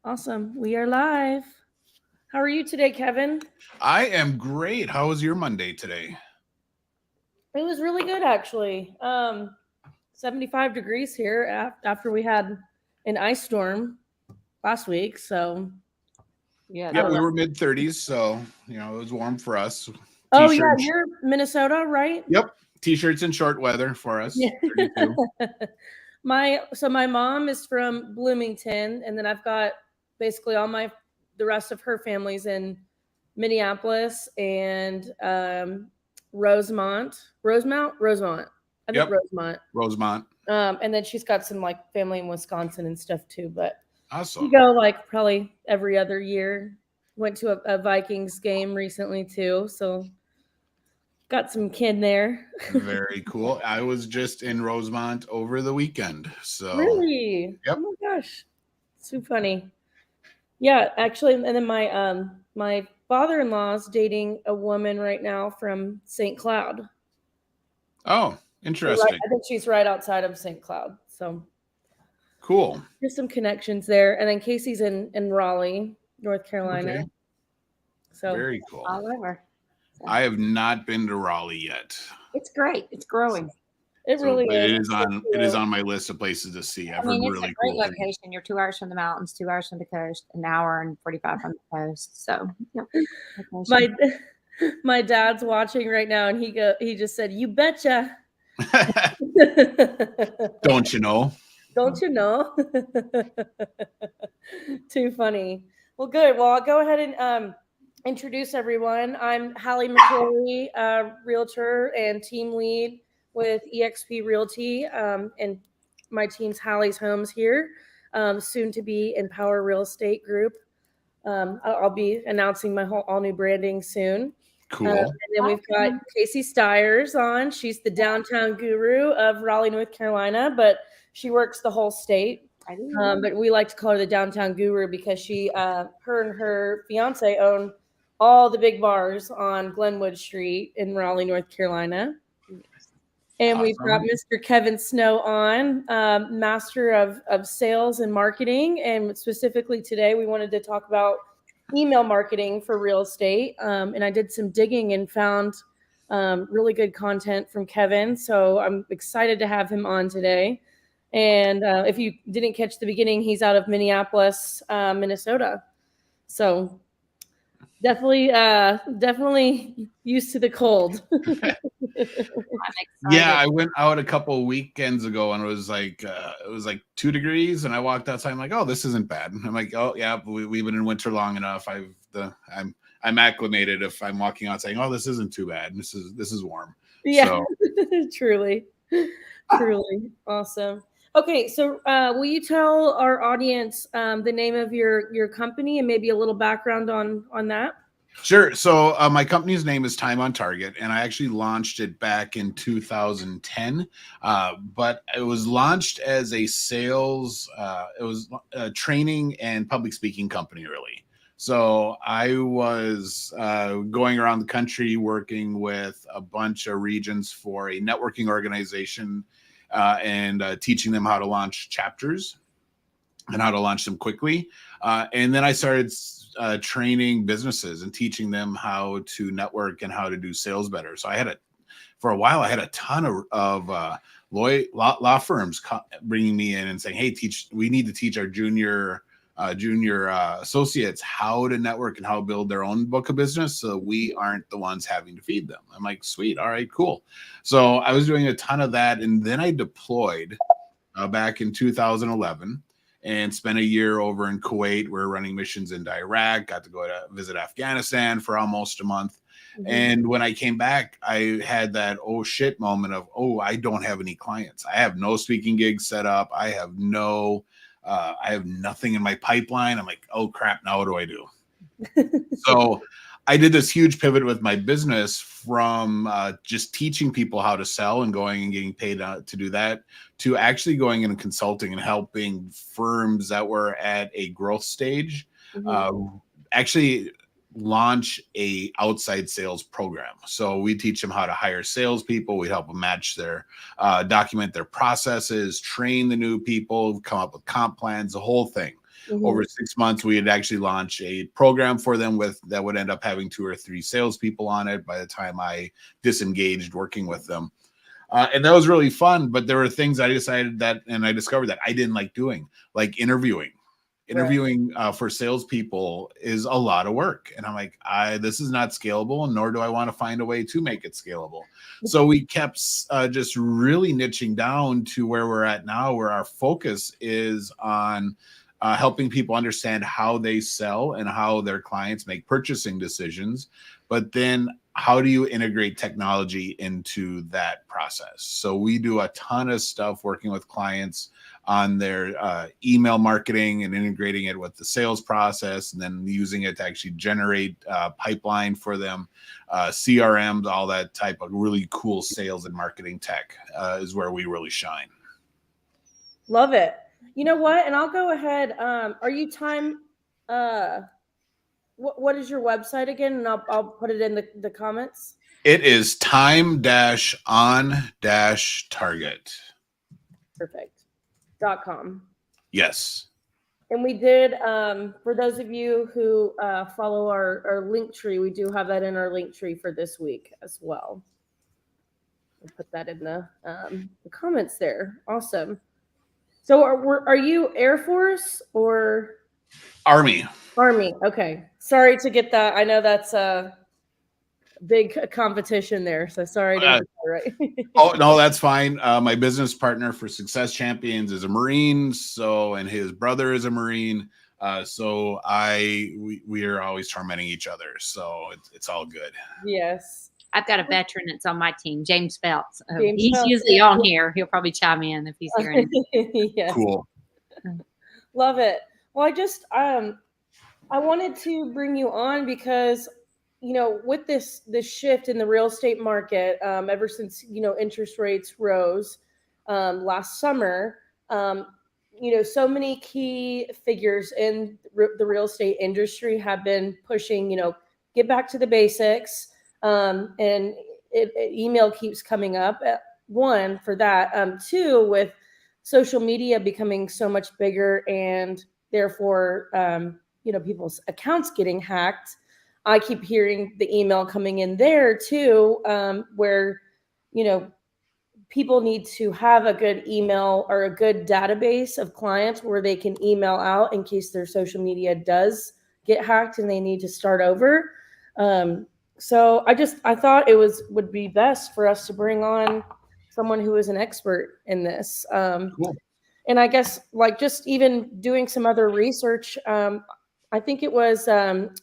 Awesome. We are live. How are you today, Kevin? I am great. How was your Monday today? It was really good, actually. 75 degrees here after we had an ice storm last week. So, Yeah, Yep, that we was were mid 30s, so it was warm for us. oh yeah, T-shirt. you're Minnesota, right? Yep, t-shirts and short weather for us. Yeah. 32. my mom is from Bloomington, and then I've got basically all the rest of her family's in Minneapolis and Rosemont. I think Yep, Rosemont. Rosemont. And then she's got some like family in Wisconsin and stuff too. But we Awesome. go like probably every other year. Went to a Vikings game recently too, so got some kin there. Very cool. I was just in Rosemont over the weekend. So, Really? Oh yep. my gosh, so funny. Yeah, actually, and then my father-in-law's dating a woman right now from St. Cloud. Oh, Right, interesting. I think she's right outside of St. Cloud. So Cool. there's some connections there. And then Casey's in Raleigh, North Carolina. Okay. So Very cool. all over. So, I have not been to Raleigh yet. it's great. It's growing. it So, really but is. it is on my list of places to see. I've I heard mean, it's a really great cool things. location. You're 2 hours from the mountains, 2 hours from the coast, an hour and 45 from the coast. So, yep, My location. my dad's watching right now, and he just said, "You betcha." Don't you know? Don't you know? Too funny. Well, good. Well, I'll go ahead and introduce everyone. I'm Hallie McCrory, realtor and team lead with eXp Realty, and my team's Hallie's Homes here, soon to be Empower Real Estate Group. I'll be announcing my all new branding soon. And Cool. then we've got Casey Stiers on. She's the downtown guru of Raleigh, North Carolina, but she works the whole state. I do. But we like to call her the downtown guru because her and her fiance own all the big bars on Glenwood Street in Raleigh, North Carolina. And we've got Awesome. Mr. Kevin Snow on, master of sales and marketing. And specifically today, we wanted to talk about email marketing for real estate. And I did some digging and found really good content from Kevin. So I'm excited to have him on today. And if you didn't catch the beginning, he's out of Minneapolis, Minnesota. So definitely used to the cold. Yeah, I went out a couple of weekends ago and it was like 2 degrees, and I walked outside. I'm like, oh, this isn't bad. I'm like, oh yeah, we've been in winter long enough. I'm acclimated. If I'm walking out saying, oh, this isn't too bad. This is warm. Yeah, So, truly awesome. Okay, so will you tell our audience the name of your company and maybe a little background on that? sure. So my company's name is Time on Target, and I actually launched it back in 2010. But it was launched as a sales, it was a training and public speaking company, really. So I was going around the country working with a bunch of regions for a networking organization and teaching them how to launch chapters and how to launch them quickly. And then I started training businesses and teaching them how to network and how to do sales better. So for a while, I had a ton of law firms bringing me in and saying, "Hey, we need to teach our junior associates how to network and how to build their own book of business, so we aren't the ones having to feed them." I'm like, "Sweet, all right, cool." So I was doing a ton of that, and then I deployed back in 2011. And spent a year over in Kuwait. We were running missions in Iraq. Got to go to visit Afghanistan for almost a month. Mm-hmm. And when I came back, I had that oh shit moment of, oh, I don't have any clients. I have no speaking gigs set up. I have nothing in my pipeline. I'm like, oh crap, now what do I do? So I did this huge pivot with my business from just teaching people how to sell and going and getting paid to do that, to actually going in and consulting and helping firms that were at a growth stage actually launch a outside sales program. So we teach them how to hire salespeople. We help them match document their processes, train the new people, come up with comp plans, the whole thing. over 6 months, we had actually launched a program for them that would end up having 2 or 3 salespeople on it by the time I disengaged working with them. And that was really fun. But there were things I discovered that I didn't like doing, like interviewing. Interviewing for salespeople is a lot of work. And I'm like, this is not scalable, nor do I want to find a way to make it scalable. So we kept just really niching down to where we're at now, where our focus is on helping people understand how they sell and how their clients make purchasing decisions. But then how do you integrate technology into that process? So we do a ton of stuff working with clients on their email marketing and integrating it with the sales process, and then using it to actually generate pipeline for them, CRMs, all that type of really cool sales and marketing tech is where we really shine. Love it. You know what? And I'll go ahead. Are you time? What is your website again? And I'll put it in the comments. It is time-on-target. Perfect. .com. Yes. And we did, for those of you who follow our link tree, we do have that in our link tree for this week as well. We'll put that in the comments there. Awesome. So are you Air Force or? Army. Army. Okay. Sorry to get that. I know that's a big competition there. So sorry to get that right. Oh, no, that's fine. My business partner for Success Champions is a Marine. And his brother is a Marine. So we are always tormenting each other. So it's all good. Yes. I've got a veteran that's on my team, James Phelps. James He's Phelps, usually on here. He'll probably chime in if he's hearing it. Yes. Cool. Love it. Well, I just I wanted to bring you on because, with this shift in the real estate market, ever since, interest rates rose last summer, so many key figures in the real estate industry have been pushing, get back to the basics. And email keeps coming up. One, for that. Two, with social media becoming so much bigger and therefore, people's accounts getting hacked. I keep hearing the email coming in there too, where, people need to have a good email or a good database of clients where they can email out in case their social media does get hacked and they need to start over. So I thought it would be best for us to bring on someone who is an expert in this. Cool. And I guess just even doing some other research, I think it was an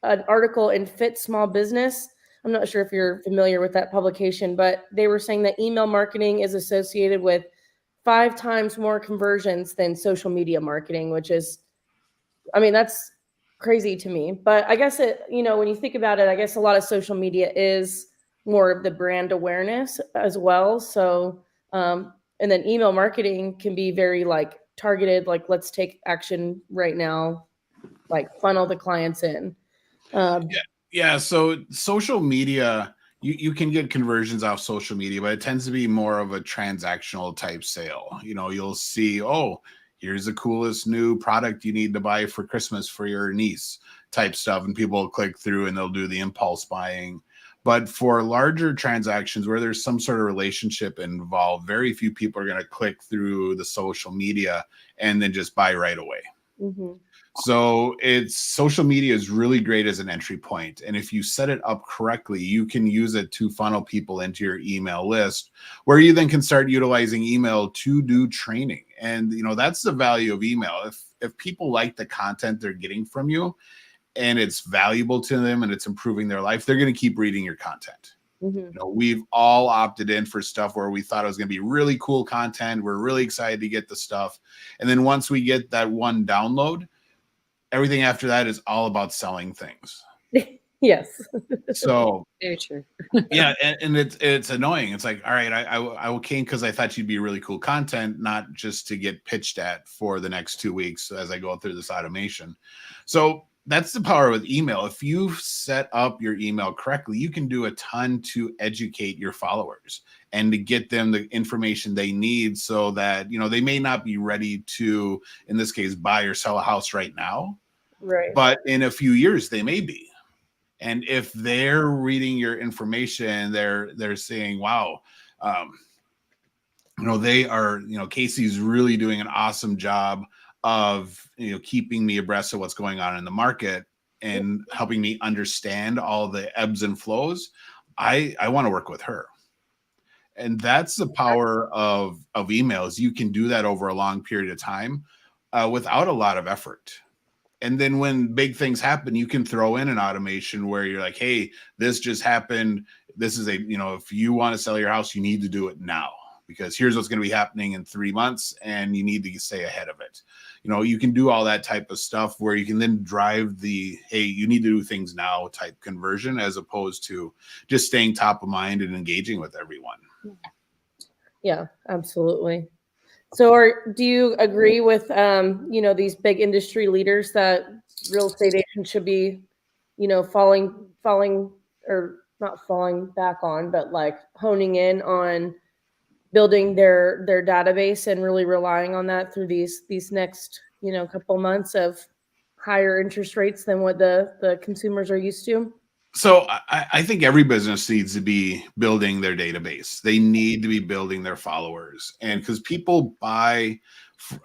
article in Fit Small Business. I'm not sure if you're familiar with that publication, but they were saying that email marketing is associated with 5 times more conversions than social media marketing, which is, that's crazy to me. But I guess when you think about it, I guess a lot of social media is more of the brand awareness as well. So, and then email marketing can be very targeted, let's take action right now, funnel the clients in. Yeah. So social media, you can get conversions off social media, but it tends to be more of a transactional type sale. You'll see, here's the coolest new product you need to buy for Christmas for your niece type stuff. And people will click through and they'll do the impulse buying. But for larger transactions where there's some sort of relationship involved, very few people are going to click through the social media and then just buy right away. Mm-hmm. So social media is really great as an entry point. And if you set it up correctly, you can use it to funnel people into your email list, where you then can start utilizing email to do training. And, that's the value of email. If people like the content they're getting from you and it's valuable to them and it's improving their life, they're going to keep reading your content. Mm-hmm. We've all opted in for stuff where we thought it was going to be really cool content. We're really excited to get the stuff. And then once we get that one download, everything after that is all about selling things. Yes. So very true. Yeah, and it's annoying. It's like, all right, I came because I thought you'd be really cool content, not just to get pitched at for the next 2 weeks as I go through this automation. So that's the power with email. If you set up your email correctly, you can do a ton to educate your followers and to get them the information they need so that, they may not be ready to, in this case, buy or sell a house right now, Right. but in a few years they may be. And if they're reading your information, they're saying, wow, they are, Casey's really doing an awesome job of, keeping me abreast of what's going on in the market and helping me understand all the ebbs and flows. I want to work with her. And that's the power of emails. You can do that over a long period of time without a lot of effort. And then when big things happen, you can throw in an automation where you're like, hey, this just happened. This is if you want to sell your house, you need to do it now, because here's what's going to be happening in 3 months and you need to stay ahead of it. You can do all that type of stuff where you can then drive the, hey, you need to do things now type conversion, as opposed to just staying top of mind and engaging with everyone. Yeah, absolutely. So do you agree with, these big industry leaders that real estate agents should be, falling or not falling back on, but like honing in on building their database and really relying on that through these next, couple months of higher interest rates than what the consumers are used to? So I think every business needs to be building their database. They need to be building their followers, and because people buy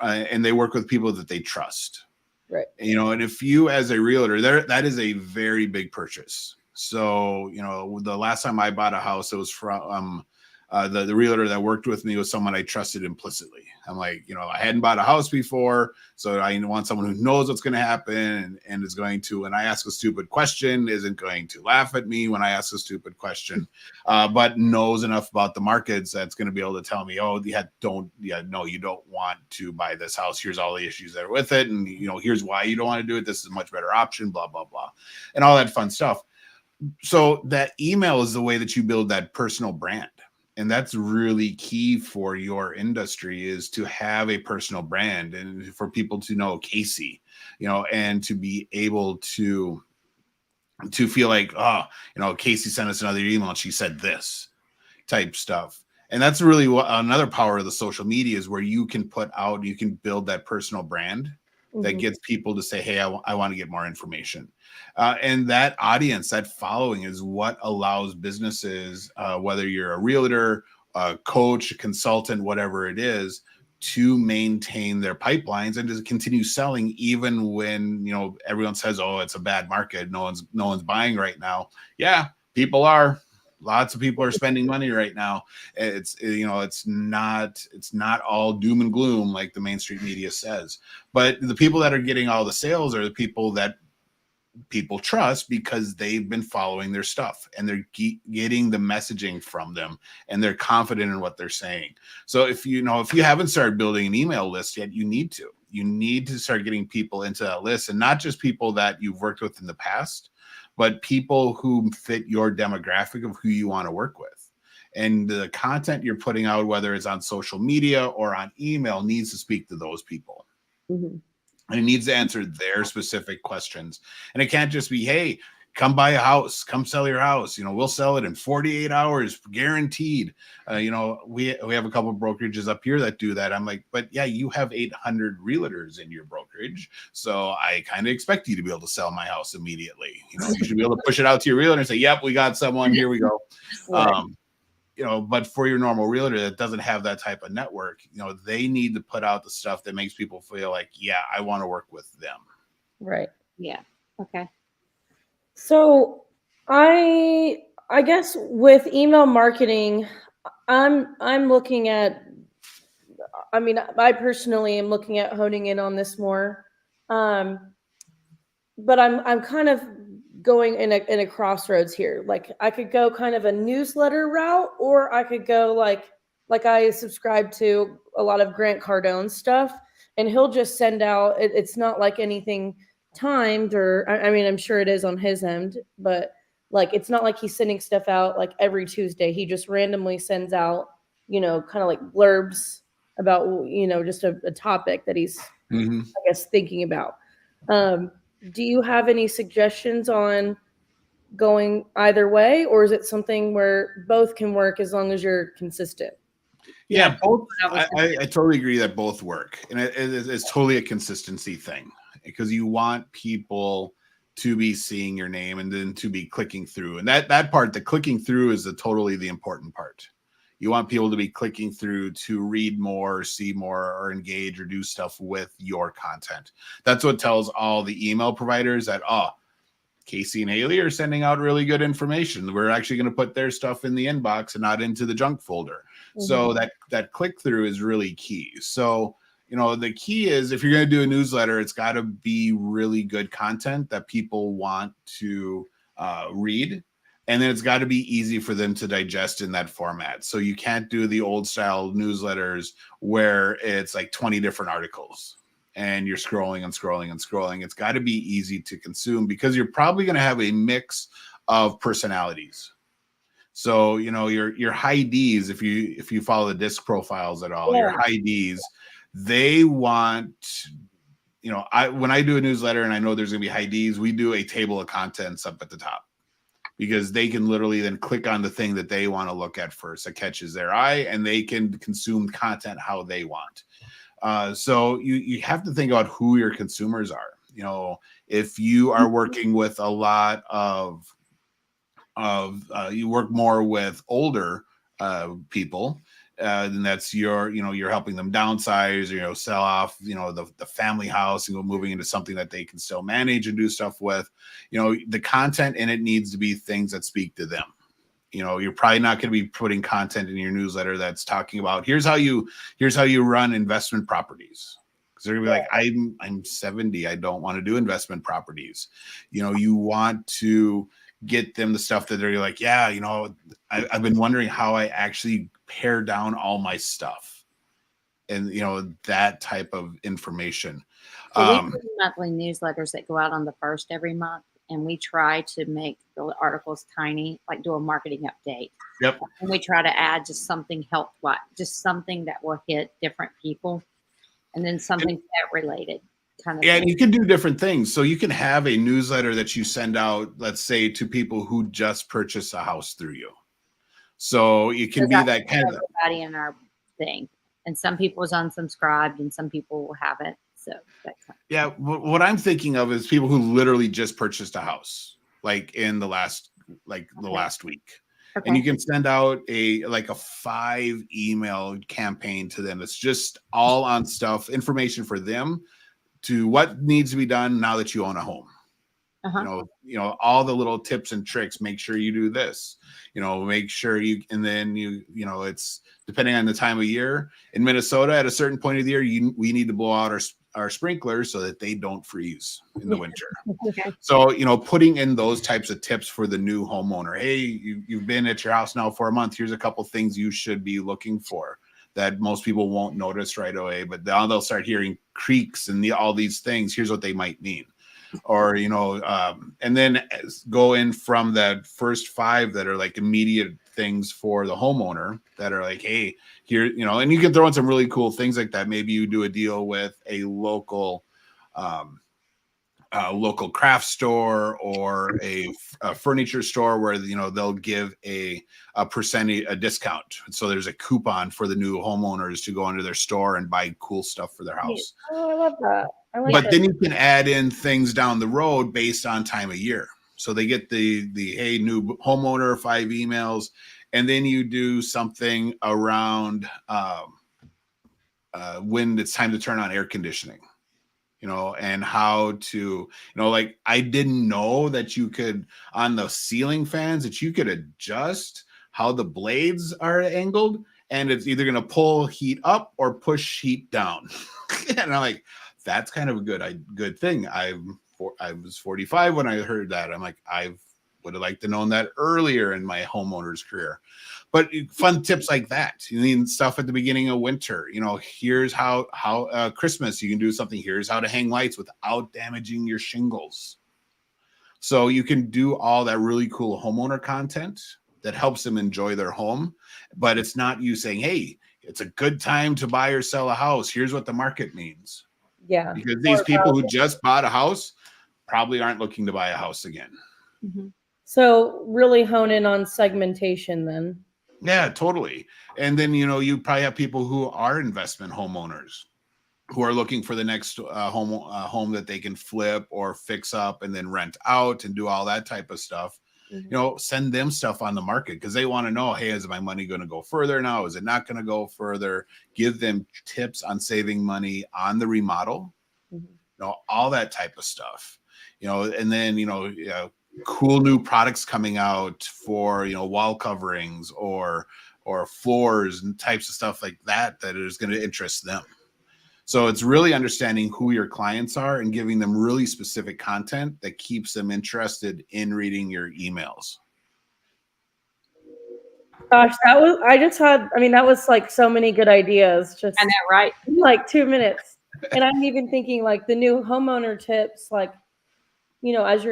and they work with people that they trust, Right. And if you, as a realtor, that is a very big purchase. So the last time I bought a house, it was from the realtor that worked with me was someone I trusted implicitly. I'm like, I hadn't bought a house before, so I want someone who knows what's going to happen and is going to, when I ask a stupid question, isn't going to laugh at me when I ask a stupid question, but knows enough about the markets that's going to be able to tell me, oh, no, you don't want to buy this house. Here's all the issues that are with it, and here's why you don't want to do it. This is a much better option, blah, blah, blah, and all that fun stuff. So that email is the way that you build that personal brand. And that's really key for your industry, is to have a personal brand and for people to know Casey, and to be able to feel like, oh, Casey sent us another email and she said this type stuff. And that's really another power of the social media, is where you can build that personal brand that gets people to say, hey, I want to get more information. And that audience, that following, is what allows businesses, whether you're a realtor, a coach, a consultant, whatever it is, to maintain their pipelines and to continue selling, even when, everyone says, oh, it's a bad market. No one's buying right now. Yeah, people are. Lots of people are spending money right now. It's not all doom and gloom like the mainstream media says. But the people that are getting all the sales are the people that people trust, because they've been following their stuff and they're getting the messaging from them and they're confident in what they're saying. So if you haven't started building an email list yet, you need to start getting people into that list, and not just people that you've worked with in the past, but people who fit your demographic of who you want to work with. And the content you're putting out, whether it's on social media or on email, needs to speak to those people. Mm-hmm. And it needs to answer their specific questions. And it can't just be, hey, come buy a house, come sell your house. We'll sell it in 48 hours, guaranteed. We have a couple of brokerages up here that do that. I'm like, but yeah, you have 800 realtors in your brokerage, so I kind of expect you to be able to sell my house immediately. You should be able to push it out to your realtor and say, yep, we got someone, here we go. Right. But for your normal realtor that doesn't have that type of network, they need to put out the stuff that makes people feel like, yeah, I want to work with them. Right. Yeah. Okay. So I guess with email marketing, I'm looking at, I personally am looking at honing in on this more. But I'm kind of going in a crossroads here. Like, I could go kind of a newsletter route, or I could go like I subscribe to a lot of Grant Cardone's stuff, and he'll just send out, it's not like anything timed, or I'm sure it is on his end, but like, it's not like he's sending stuff out like every Tuesday. He just randomly sends out, kind of like blurbs about, just a topic that he's, I guess, thinking about. Do you have any suggestions on going either way, or is it something where both can work as long as you're consistent? Yeah, Yeah, both. I was I totally agree that both work, and it's totally a consistency thing because you want people to be seeing your name and then to be clicking through, and that part, the clicking through, is the important part. You want people to be clicking through to read more, see more, or engage or do stuff with your content. That's what tells all the email providers that, oh, Casey and Haley are sending out really good information. We're actually going to put their stuff in the inbox and not into the junk folder. So that click through is really key. So, the key is, if you're going to do a newsletter, it's got to be really good content that people want to read. And then it's got to be easy for them to digest in that format. So you can't do the old style newsletters where it's like 20 different articles and you're scrolling and scrolling and scrolling. It's got to be easy to consume because you're probably going to have a mix of personalities. So, your high Ds, if you follow the disc profiles at all, your high Ds, they want, when I do a newsletter and I know there's going to be high Ds, we do a table of contents up at the top because they can literally then click on the thing that they want to look at first that catches their eye, and they can consume content how they want. So you have to think about who your consumers are. If you are working with a lot of you work more with older people, then that's you're helping them downsize, sell off, the family house and go moving into something that they can still manage and do stuff with. The content in it needs to be things that speak to them. You're probably not going to be putting content in your newsletter that's talking about here's how you run investment properties. Because they're gonna be like, I'm 70, I don't want to do investment properties. You want to get them the stuff that they're like, yeah, I've been wondering how I actually pare down all my stuff, and that type of information. So we do monthly newsletters that go out on the first every month, and we try to make the articles tiny, like do a marketing update. Yep. And we try to add just something just something that will hit different people, and then something pet related kind of Yeah, thing. and you can do different things. So you can have a newsletter that you send out, let's say, to people who just purchased a house through you. So it can be that kind of everybody in our thing, and some people is unsubscribed, and some people haven't. So yeah, what I'm thinking of is people who literally just purchased a house, like in the last week. Okay. And you can send out a 5 email campaign to them. It's just all on information for them to what needs to be done now that you own a home. All the little tips and tricks. Make sure you do this. Make sure and then it's depending on the time of year. In Minnesota, at a certain point of the year, we need to blow out our sprinklers so that they don't freeze in the winter. Okay. So, putting in those types of tips for the new homeowner. Hey, you've been at your house now for a month. Here's a couple things you should be looking for that most people won't notice right away, but now they'll start hearing creaks and all these things. Here's what they might mean. Or, and then go in from that first 5 that are like immediate things for the homeowner that are like, hey, here, and you can throw in some really cool things like that. Maybe you do a deal with a local craft store or a furniture store where they'll give a percentage, a discount. So there's a coupon for the new homeowners to go into their store and buy cool stuff for their house. Oh, I love that. But then you can add in things down the road based on time of year. So they get the hey, new homeowner 5 emails, and then you do something around when it's time to turn on air conditioning. And how to, like I didn't know that you could, on the ceiling fans, that you could adjust how the blades are angled, and it's either going to pull heat up or push heat down. And I'm like, that's kind of a good thing. I was 45 when I heard that. I'm like, I would have liked to known that earlier in my homeowner's career. But fun tips like that. You need stuff at the beginning of winter. Here's how Christmas you can do something. Here's how to hang lights without damaging your shingles. So you can do all that really cool homeowner content that helps them enjoy their home. But it's not you saying, hey, it's a good time to buy or sell a house. Here's what the market means. Yeah. Because these people who just bought a house, probably aren't looking to buy a house again. Mm-hmm. So really hone in on segmentation then. Yeah, totally. And then, you probably have people who are investment homeowners who are looking for the next home that they can flip or fix up and then rent out and do all that type of stuff. Send them stuff on the market because they want to know, hey, is my money going to go further now? Is it not going to go further? Give them tips on saving money on the remodel, all that type of stuff, and then, cool new products coming out for, wall coverings or floors and types of stuff like that is going to interest them. So it's really understanding who your clients are and giving them really specific content that keeps them interested in reading your emails. Gosh, that was like so many good ideas. Just I know, right? Like 2 minutes. And I'm even thinking like the new homeowner tips, like, as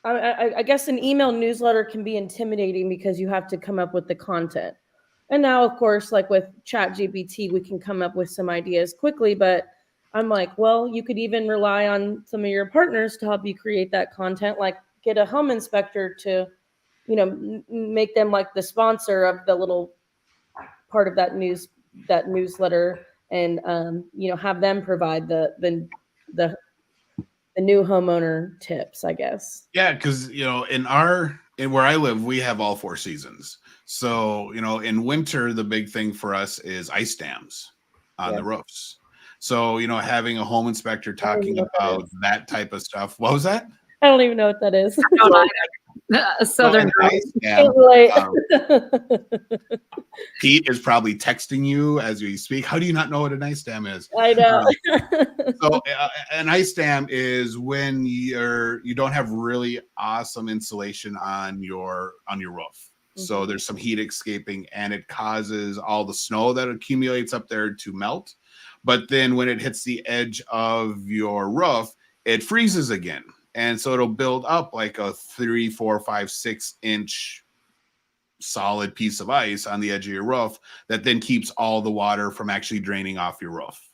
I guess an email newsletter can be intimidating because you have to come up with the content. And now, of course, like with ChatGPT, we can come up with some ideas quickly. But I'm like, well, you could even rely on some of your partners to help you create that content, like get a home inspector to, make them like the sponsor of the little part of that newsletter, and have them provide the new homeowner tips, I guess. Yeah, because in where I live, we have all 4 seasons. So, in winter, the big thing for us is ice dams on the roofs. So, having a home inspector talking about that type of stuff. What was that? I don't even know what that is. Southern ice dam. Pete is probably texting you as we speak. How do you not know what an ice dam is? I know. So an ice dam is when you don't have really awesome insulation on your roof. So there's some heat escaping and it causes all the snow that accumulates up there to melt. But then when it hits the edge of your roof, it freezes again. And so it'll build up like a 3, 4, 5, 6 inch solid piece of ice on the edge of your roof that then keeps all the water from actually draining off your roof.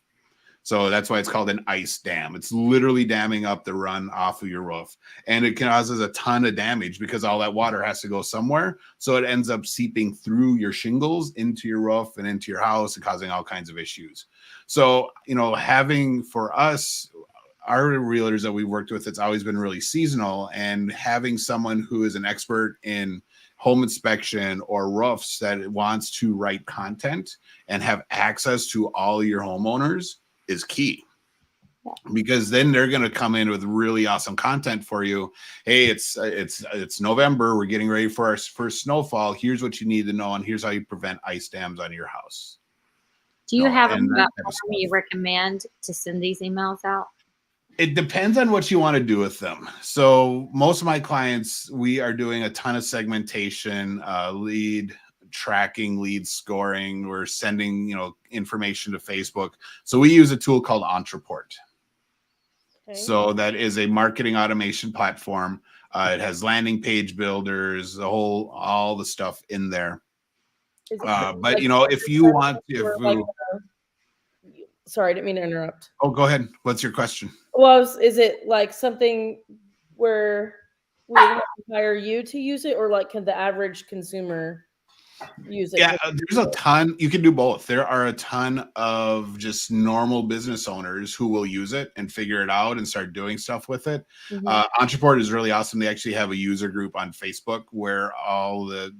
So that's why it's called an ice dam. It's literally damming up the run off of your roof. And it causes a ton of damage because all that water has to go somewhere. So it ends up seeping through your shingles into your roof and into your house and causing all kinds of issues. So, having for us, our realtors that we've worked with, it's always been really seasonal, and having someone who is an expert in home inspection or roofs that wants to write content and have access to all your homeowners is key. Because then they're going to come in with really awesome content for you. Hey, it's November. We're getting ready for our first snowfall. Here's what you need to know, and here's how you prevent ice dams on your house. Do you have a platform you recommend to send these emails out? It depends on what you want to do with them. So most of my clients, we are doing a ton of segmentation, lead tracking, lead scoring. We're sending, information to Facebook. So we use a tool called Entreport. Okay. So that is a marketing automation platform. It has landing page builders, all the stuff in there. But if you want, sorry, I didn't mean to interrupt. Oh, go ahead. What's your question? Well, is it like something where we have to hire you to use it, or like can the average consumer use it? Yeah, there's a ton. You can do both. There are a ton of just normal business owners who will use it and figure it out and start doing stuff with it. Entreport is really awesome. They actually have a user group on Facebook where all a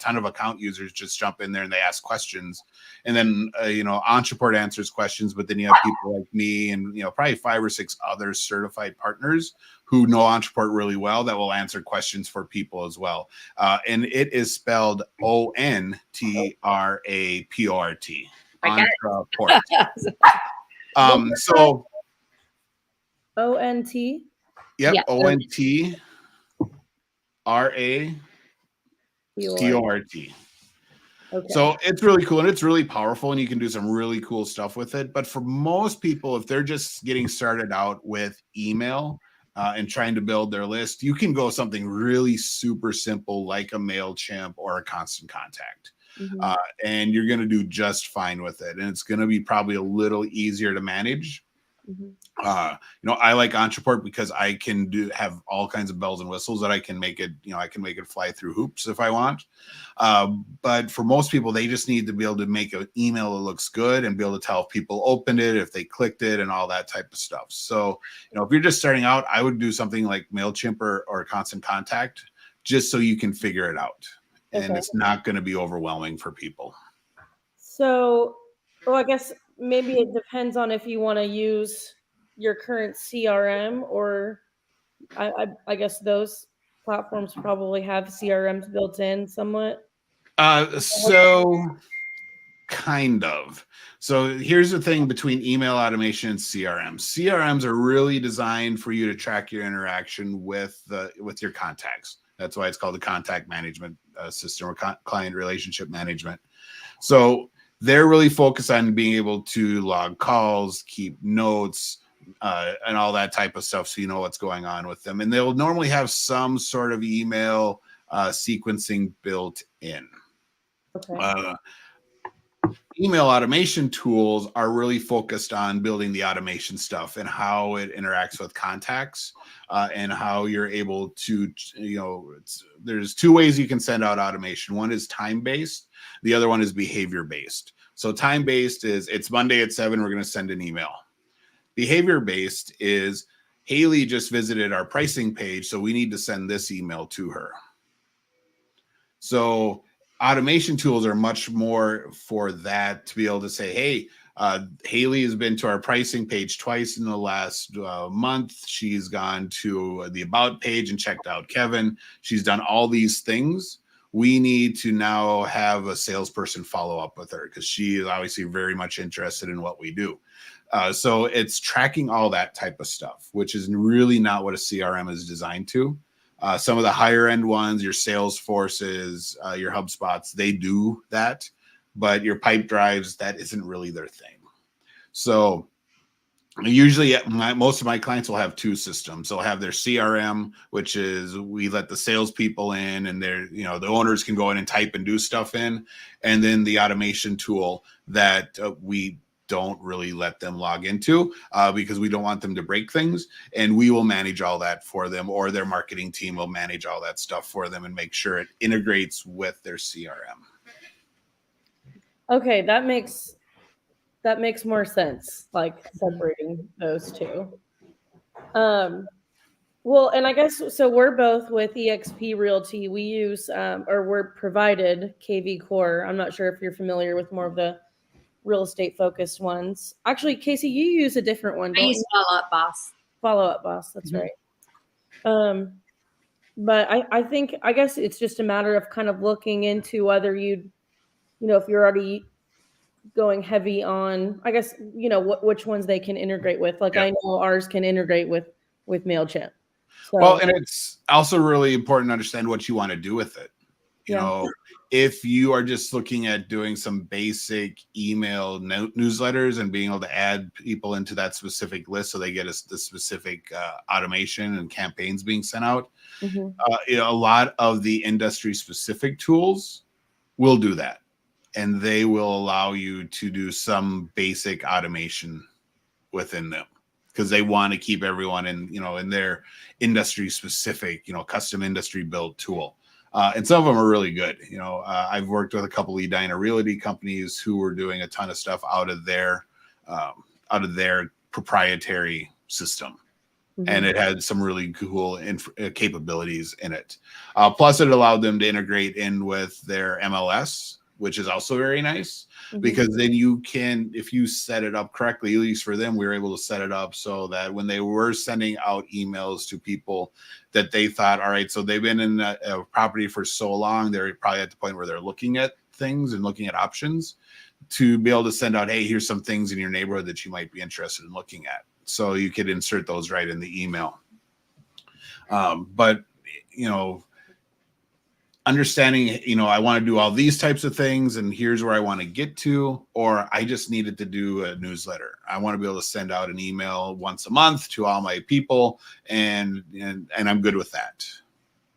ton of account users just jump in there and they ask questions. And then, Entreport answers questions, but then you have people like me and, probably 5 or 6 other certified partners who know Entreport really well that will answer questions for people as well. And it is spelled Ontraport. Entreport. So ONT? Yep, yeah. ONTRAPORT. Okay. So it's really cool and it's really powerful and you can do some really cool stuff with it. But for most people, if they're just getting started out with email, and trying to build their list, you can go something really super simple like a MailChimp or a Constant Contact. And you're going to do just fine with it. And it's going to be probably a little easier to manage. I like Entreport because I can have all kinds of bells and whistles that I can make it, I can make it fly through hoops if I want. But for most people, they just need to be able to make an email that looks good and be able to tell if people opened it, if they clicked it, and all that type of stuff. So, if you're just starting out, I would do something like MailChimp or Constant Contact, just so you can figure it out. And it's not going to be overwhelming for people. So, well, I guess maybe it depends on if you want to use your current CRM, or I guess those platforms probably have CRMs built in somewhat. So kind of. So here's the thing between email automation and CRMs. CRMs are really designed for you to track your interaction with your contacts. That's why it's called the contact management system, or client relationship management. So they're really focused on being able to log calls, keep notes, and all that type of stuff, so you know what's going on with them. And they'll normally have some sort of email sequencing built in. Okay. Email automation tools are really focused on building the automation stuff and how it interacts with contacts, and how you're able to, there's two ways you can send out automation. One is time-based. The other one is behavior-based. So time-based is, it's Monday at 7, we're going to send an email. Behavior-based is, Haley just visited our pricing page, so we need to send this email to her. So automation tools are much more for that, to be able to say, hey, Haley has been to our pricing page twice in the last month. She's gone to the about page and checked out Kevin. She's done all these things. We need to now have a salesperson follow up with her, because she is obviously very much interested in what we do. So it's tracking all that type of stuff, which is really not what a CRM is designed to. Some of the higher end ones, your Salesforces, your HubSpots, they do that, but your pipe drives, that isn't really their thing. So usually most of my clients will have two systems. They'll have their CRM, which is, we let the salespeople in, and the owners can go in and type and do stuff in. And then the automation tool that we don't really let them log into, because we don't want them to break things, and we will manage all that for them, or their marketing team will manage all that stuff for them and make sure it integrates with their CRM. Okay, that makes more sense, like separating those two. Well, and I guess, so we're both with eXp Realty. We use, or we're provided KV Core. I'm not sure if you're familiar with more of the real estate focused ones. Actually, Casey, you use a different one. I use Follow Up Boss. Follow Up Boss, that's right. But I guess it's just a matter of kind of looking into whether if you're already going heavy on, I guess, which ones they can integrate with. Like, I know ours can integrate with MailChimp. So, well, and it's also really important to understand what you want to do with it. If you are just looking at doing some basic email newsletters and being able to add people into that specific list, so they get the specific automation and campaigns being sent out, a lot of the industry specific tools will do that, and they will allow you to do some basic automation within them, because they want to keep everyone in their industry specific, custom industry built tool. And some of them are really good. I've worked with a couple of Edina Realty companies who were doing a ton of stuff out of their proprietary system. And it had some really cool capabilities in it. Plus, it allowed them to integrate in with their MLS, which is also very nice, because then you can, if you set it up correctly, at least for them, we were able to set it up so that when they were sending out emails to people that they thought, all right, so they've been in a property for so long, they're probably at the point where they're looking at things and looking at options, to be able to send out, hey, here's some things in your neighborhood that you might be interested in looking at. So you could insert those right in the email. But, understanding, I want to do all these types of things, and here's where I want to get to, or I just needed to do a newsletter. I want to be able to send out an email once a month to all my people, and I'm good with that.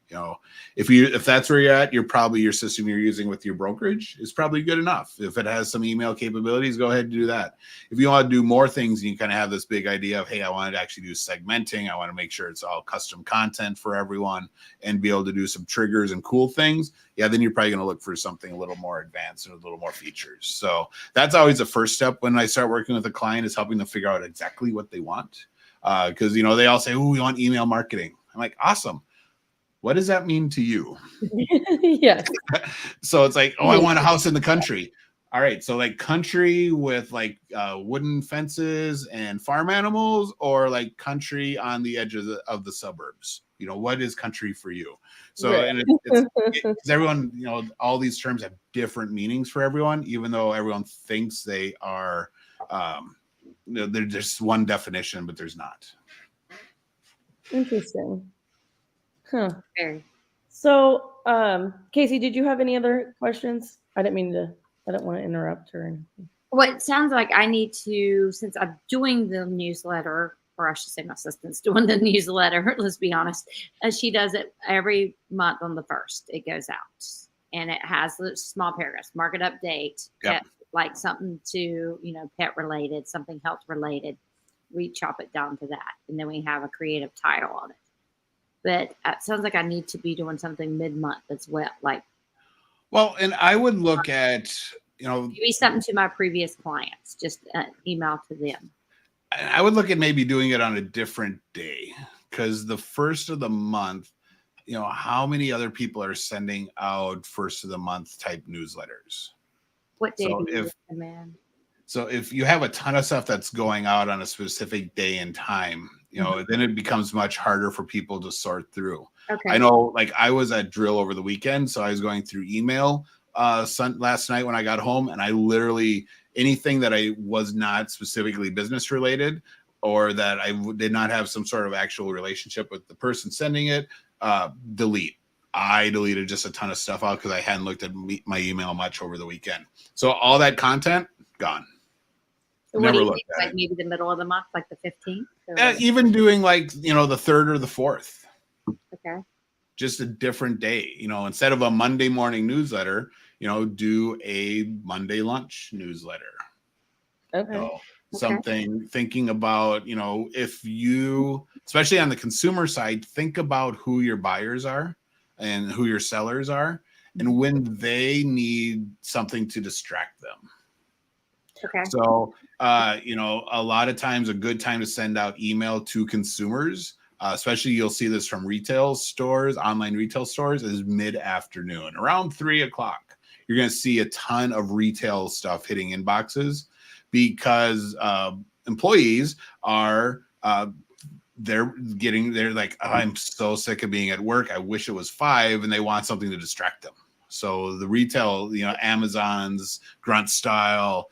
If that's where you're at, your system you're using with your brokerage is probably good enough. If it has some email capabilities, go ahead and do that. If you want to do more things and you kind of have this big idea of, hey, I want to actually do segmenting, I want to make sure it's all custom content for everyone and be able to do some triggers and cool things, then you're probably going to look for something a little more advanced and a little more features. So that's always the first step when I start working with a client, is helping them figure out exactly what they want. Because they all say, oh, we want email marketing. I'm like, awesome. What does that mean to you? Yes. So it's like, oh, I want a house in the country. All right. So like country with like wooden fences and farm animals, or like country on the edge of the suburbs. What is country for you? So, right. And it's everyone, all these terms have different meanings for everyone, even though everyone thinks they are, there's just one definition, but there's not. Interesting. Huh. Very. So, Casey, did you have any other questions? I don't want to interrupt or anything. Well, it sounds like I need to, since I'm doing the newsletter, or I should say my assistant's doing the newsletter, let's be honest. She does it every month on the 1st. It goes out. And it has small paragraphs, market update, yep. Like something to, pet related, something health related. We chop it down to that. And then we have a creative title on it. But it sounds like I need to be doing something mid-month as well. And I would look at, maybe something to my previous clients, just an email to them. I would look at maybe doing it on a different day, because the first of the month, how many other people are sending out first of the month type newsletters? What day do you recommend? So if you have a ton of stuff that's going out on a specific day and time, then it becomes much harder for people to sort through. Okay. I know, like I was at drill over the weekend, so I was going through email last night when I got home, and I literally, anything that I was not specifically business related, or that I did not have some sort of actual relationship with the person sending it, delete. I deleted just a ton of stuff out because I hadn't looked at my email much over the weekend. So all that content, gone. So what do you think, like maybe the middle of the month, like the 15th? Even doing like, the 3rd or the 4th. Okay. Just a different day. Instead of a Monday morning newsletter, do a Monday lunch newsletter. Okay. Something thinking about, if you, especially on the consumer side, think about who your buyers are and who your sellers are, and when they need something to distract them. Okay. So, a lot of times a good time to send out email to consumers, especially you'll see this from retail stores, online retail stores, is mid-afternoon, around 3:00. You're going to see a ton of retail stuff hitting inboxes, because employees are, they're like, oh, I'm so sick of being at work. I wish it was 5, and they want something to distract them. So the retail, Amazon's, Grunt Style,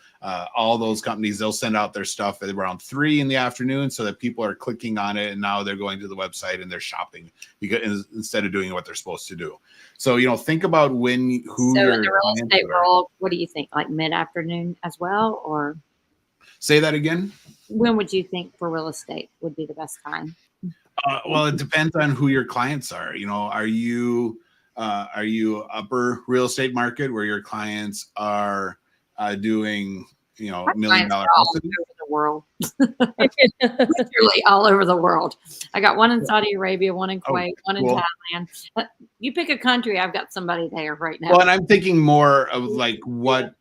all those companies, they'll send out their stuff at around 3 in the afternoon, so that people are clicking on it, and now they're going to the website and they're shopping instead of doing what they're supposed to do. So, think about who. So in the real estate world, what do you think? Like mid-afternoon as well, or? Say that again. When would you think for real estate would be the best time? Well, it depends on who your clients are. Are you upper real estate market where your clients are doing, $1 million houses? All over the world. Literally all over the world. I got one in Saudi Arabia, one in Kuwait, one in Thailand. You pick a country, I've got somebody there right now. Well, and I'm thinking more of like what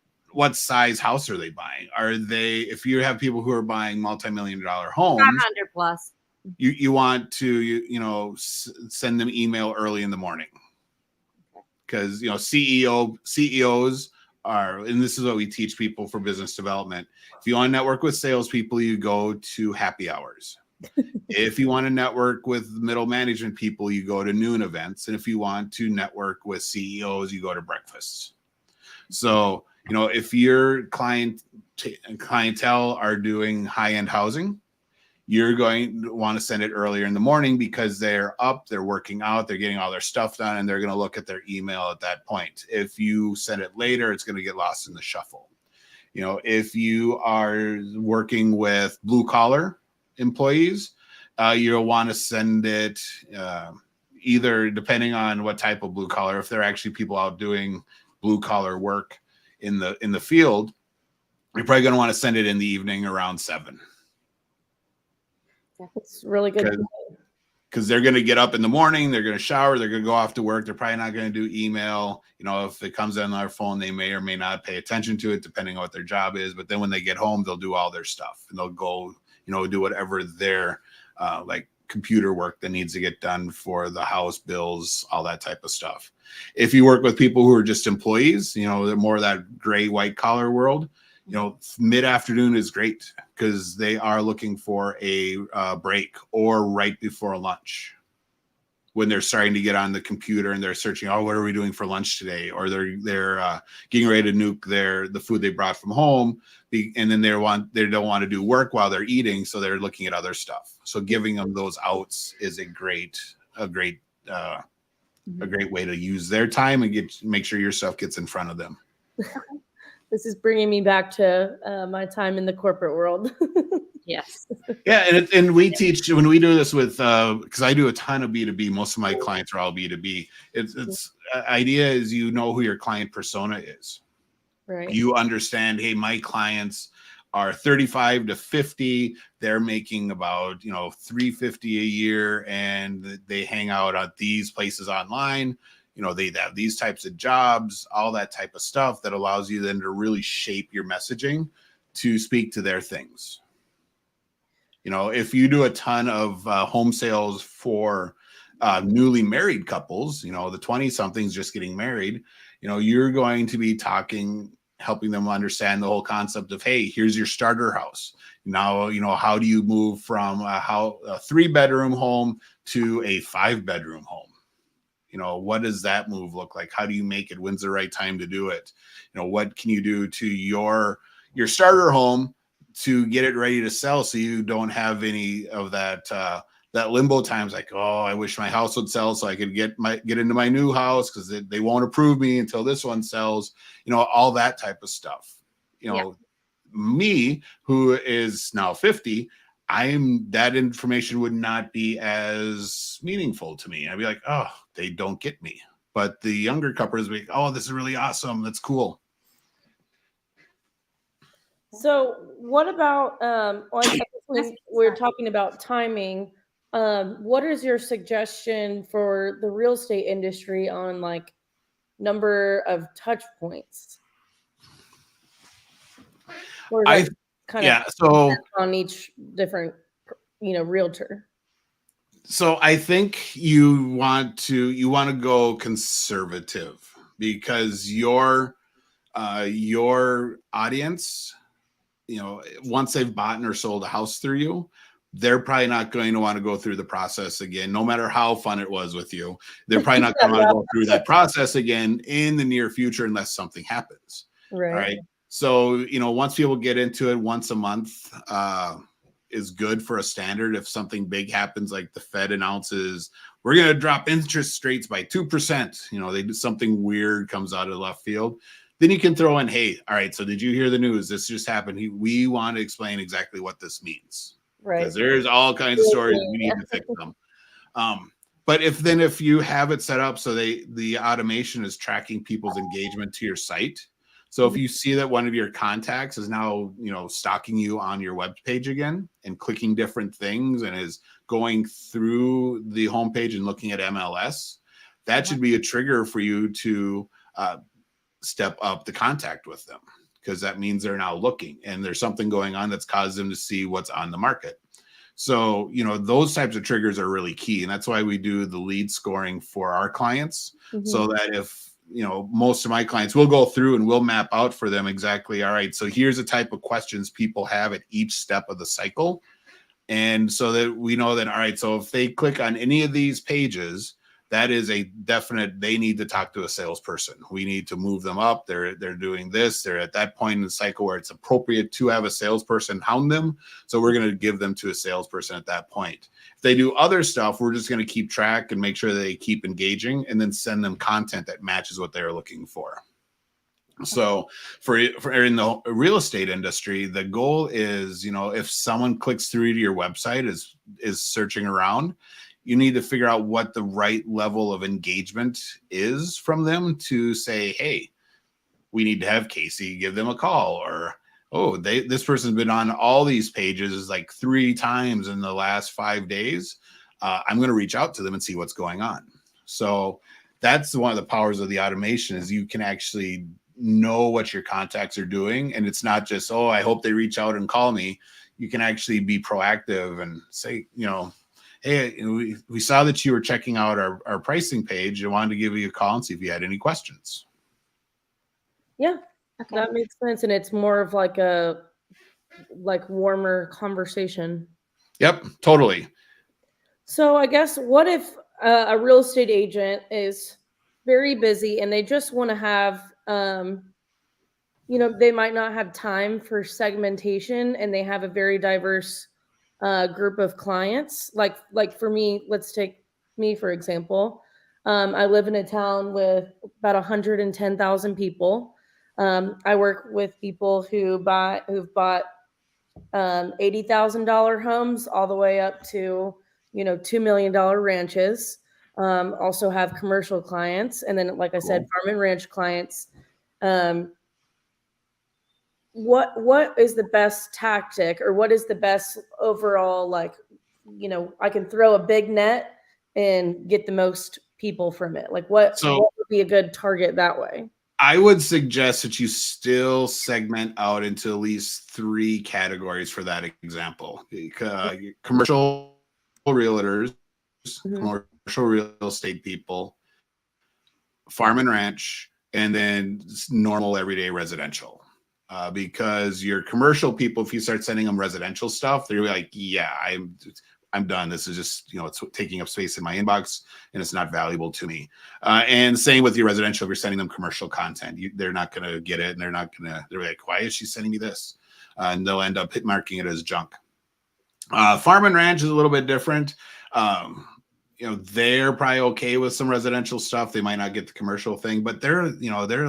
size house are they buying? Are they, if you have people who are buying multi-million-dollar homes, 500 plus, you want to send them email early in the morning, because CEOs are, and this is what we teach people for business development. If you want to network with salespeople, you go to happy hours. If you want to network with middle management people, you go to noon events. And if you want to network with CEOs, you go to breakfasts. So, if your clientele are doing high-end housing, you're going to want to send it earlier in the morning, because they're up, they're working out, they're getting all their stuff done, and they're going to look at their email at that point. If you send it later, it's going to get lost in the shuffle. If you are working with blue collar employees, you'll want to send it, either depending on what type of blue collar, if they're actually people out doing blue collar work in the field, you're probably going to want to send it in the evening around 7. It's really good. Because they're going to get up in the morning, they're going to shower, they're going to go off to work. They're probably not going to do email. You know, if it comes on their phone, they may or may not pay attention to it, depending on what their job is. But then when they get home, they'll do all their stuff and they'll go, you know, do whatever their like computer work that needs to get done for the house bills, all that type of stuff. If you work with people who are just employees, you know, they're more of that gray, white collar world. You know, mid-afternoon is great because they are looking for a break, or right before lunch when they're starting to get on the computer and they're searching, oh, what are we doing for lunch today? Or they're getting ready to nuke the food they brought from home, and then they don't want to do work while they're eating, so they're looking at other stuff. So giving them those outs is a great way to use their time and make sure your stuff gets in front of them. This is bringing me back to my time in the corporate world. Yes. Yeah, and we teach when we do this with because I do a ton of B2B. Most of my clients are all B2B. It's idea is, you know who your client persona is. Right. You understand, hey, my clients are 35 to 50. They're making about, you know, $350 a year, and they hang out at these places online. You know, they have these types of jobs, all that type of stuff that allows you then to really shape your messaging to speak to their things. You know, if you do a ton of home sales for newly married couples, you know, the 20-somethings just getting married, you know, you're going to be helping them understand the whole concept of, hey, here's your starter house. Now, you know, how do you move from a 3-bedroom home to a 5-bedroom home? You know, what does that move look like? How do you make it? When's the right time to do it? You know, what can you do to your starter home to get it ready to sell, so you don't have any of that limbo times, like, oh, I wish my house would sell so I could get into my new house because they won't approve me until this one sells. You know, all that type of stuff. You know, me, who is now 50, that information would not be as meaningful to me. I'd be like, oh, they don't get me. But the younger couples be like, oh, this is really awesome. That's cool. So what about, when we're talking about timing, what is your suggestion for the real estate industry on like number of touch points? Or like so on each different, you know, realtor. So I think you want to go conservative, because your audience, you know, once they've bought or sold a house through you, they're probably not going to want to go through the process again, no matter how fun it was with you. They're probably not going to want to go through that process again in the near future unless something happens. Right. All right. So, you know, once people get into it, once a month is good for a standard. If something big happens, like the Fed announces, we're going to drop interest rates by 2%, you know, they do something weird, comes out of left field. Then you can throw in, hey, all right, so did you hear the news? This just happened. We want to explain exactly what this means. Right. Because there's all kinds of stories. We need to fix them. But if you have it set up so the automation is tracking people's engagement to your site. So if you see that one of your contacts is now, you know, stalking you on your web page again and clicking different things and is going through the homepage and looking at MLS, that should be a trigger for you to step up the contact with them, because that means they're now looking and there's something going on that's caused them to see what's on the market. So, you know, those types of triggers are really key. And that's why we do the lead scoring for our clients. So that if, you know, most of my clients will go through and we'll map out for them exactly, all right, so here's the type of questions people have at each step of the cycle. And so that we know that, all right, so if they click on any of these pages, that is a definite, they need to talk to a salesperson. We need to move them up. They're doing this. They're at that point in the cycle where it's appropriate to have a salesperson hound them. So we're going to give them to a salesperson at that point. If they do other stuff, we're just going to keep track and make sure that they keep engaging, and then send them content that matches what they're looking for. So for in the real estate industry, the goal is, you know, if someone clicks through to your website, is searching around, you need to figure out what the right level of engagement is from them to say, hey, we need to have Casey give them a call, or, oh, this person's been on all these pages like 3 times in the last 5 days. I'm going to reach out to them and see what's going on. So that's one of the powers of the automation, is you can actually know what your contacts are doing. And it's not just, oh, I hope they reach out and call me. You can actually be proactive and say, hey, we saw that you were checking out our pricing page. I wanted to give you a call and see if you had any questions. Yeah, okay. That makes sense. And it's more of like a warmer conversation. Yep, totally. So I guess, what if a real estate agent is very busy and they just want to have, they might not have time for segmentation, and they have a very diverse group of clients. Like for me, let's take me, for example. I live in a town with about 110,000 people. I work with people who've bought $80,000 homes all the way up to, $2 million ranches. Also have commercial clients. And then, like I said, farm and ranch clients. What is the best tactic, or what is the best overall, I can throw a big net and get the most people from it? Like what would be a good target that way? I would suggest that you still segment out into at least 3 categories for that example. Commercial realtors, commercial real estate people, farm and ranch, and then normal everyday residential. Because your commercial people, if you start sending them residential stuff, they're like, yeah, I'm done. This is just, it's taking up space in my inbox and it's not valuable to me. And same with your residential. If you're sending them commercial content, they're not going to get it. And they're like, why is she sending me this? And they'll end up marking it as junk. Farm and ranch is a little bit different. They're probably okay with some residential stuff. They might not get the commercial thing, but they're a